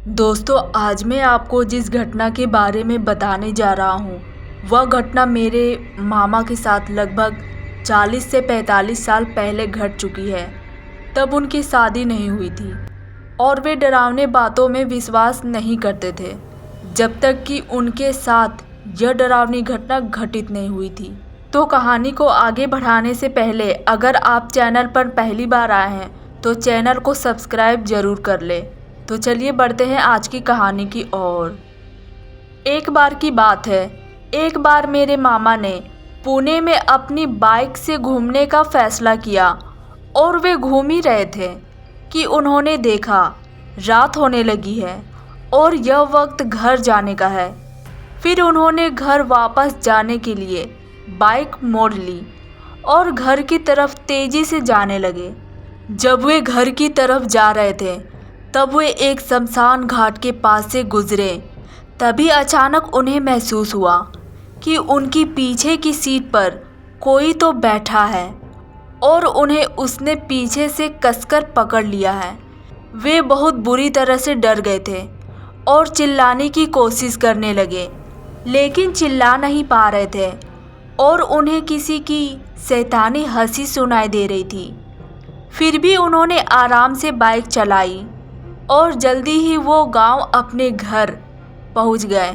दोस्तों, आज मैं आपको जिस घटना के बारे में बताने जा रहा हूँ वह घटना मेरे मामा के साथ लगभग 40 से 45 साल पहले घट चुकी है। तब उनकी शादी नहीं हुई थी और वे डरावने बातों में विश्वास नहीं करते थे जब तक कि उनके साथ यह डरावनी घटना घटित नहीं हुई थी। तो कहानी को आगे बढ़ाने से पहले अगर आप चैनल पर पहली बार आए हैं तो चैनल को सब्सक्राइब जरूर कर ले। तो चलिए बढ़ते हैं आज की कहानी की ओर। एक बार की बात है, एक बार मेरे मामा ने पुणे में अपनी बाइक से घूमने का फैसला किया और वे घूम ही रहे थे कि उन्होंने देखा रात होने लगी है और यह वक्त घर जाने का है। फिर उन्होंने घर वापस जाने के लिए बाइक मोड़ ली और घर की तरफ तेजी से जाने लगे। जब वे घर की तरफ जा रहे थे तब वे एक शमशान घाट के पास से गुजरे। तभी अचानक उन्हें महसूस हुआ कि उनकी पीछे की सीट पर कोई तो बैठा है और उन्हें उसने पीछे से कसकर पकड़ लिया है। वे बहुत बुरी तरह से डर गए थे और चिल्लाने की कोशिश करने लगे, लेकिन चिल्ला नहीं पा रहे थे और उन्हें किसी की शैतानी हंसी सुनाई दे रही थी। फिर भी उन्होंने आराम से बाइक चलाई और जल्दी ही वो गांव अपने घर पहुंच गए।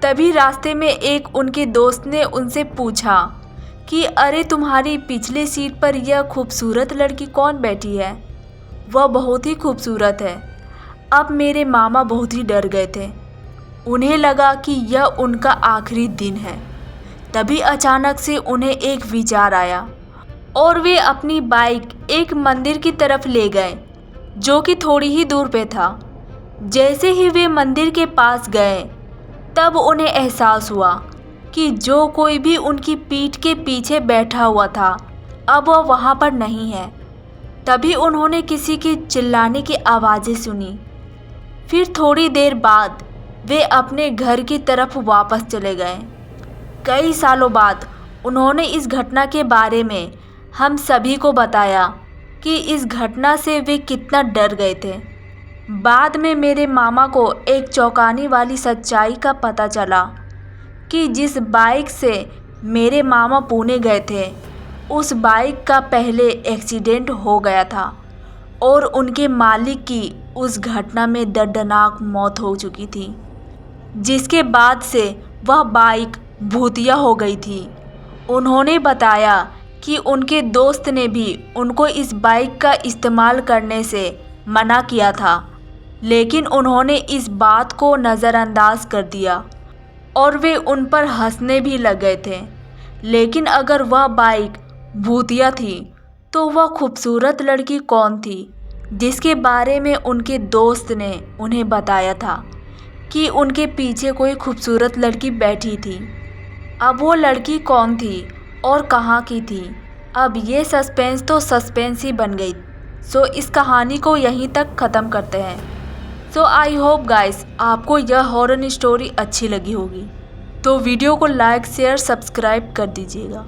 तभी रास्ते में एक उनके दोस्त ने उनसे पूछा कि अरे, तुम्हारी पिछली सीट पर यह खूबसूरत लड़की कौन बैठी है? वह बहुत ही खूबसूरत है। अब मेरे मामा बहुत ही डर गए थे। उन्हें लगा कि यह उनका आखिरी दिन है। तभी अचानक से उन्हें एक विचार आया और वे अपनी बाइक एक मंदिर की तरफ ले गए जो कि थोड़ी ही दूर पे था। जैसे ही वे मंदिर के पास गए तब उन्हें एहसास हुआ कि जो कोई भी उनकी पीठ के पीछे बैठा हुआ था अब वह वहाँ पर नहीं है। तभी उन्होंने किसी की चिल्लाने की आवाज़ें सुनी। फिर थोड़ी देर बाद वे अपने घर की तरफ वापस चले गए। कई सालों बाद उन्होंने इस घटना के बारे में हम सभी को बताया कि इस घटना से वे कितना डर गए थे। बाद में मेरे मामा को एक चौंकाने वाली सच्चाई का पता चला कि जिस बाइक से मेरे मामा पुणे गए थे उस बाइक का पहले एक्सीडेंट हो गया था और उनके मालिक की उस घटना में दर्दनाक मौत हो चुकी थी, जिसके बाद से वह बाइक भूतिया हो गई थी। उन्होंने बताया कि उनके दोस्त ने भी उनको इस बाइक का इस्तेमाल करने से मना किया था, लेकिन उन्होंने इस बात को नज़रअंदाज कर दिया और वे उन पर हंसने भी लग गए थे। लेकिन अगर वह बाइक भूतिया थी तो वह खूबसूरत लड़की कौन थी जिसके बारे में उनके दोस्त ने उन्हें बताया था कि उनके पीछे कोई खूबसूरत लड़की बैठी थी? अब वो लड़की कौन थी और कहाँ की थी? अब ये सस्पेंस तो सस्पेंस ही बन गई। सो इस कहानी को यहीं तक ख़त्म करते हैं। सो आई होप गाइस आपको यह हॉरर स्टोरी अच्छी लगी होगी। तो वीडियो को लाइक शेयर सब्सक्राइब कर दीजिएगा।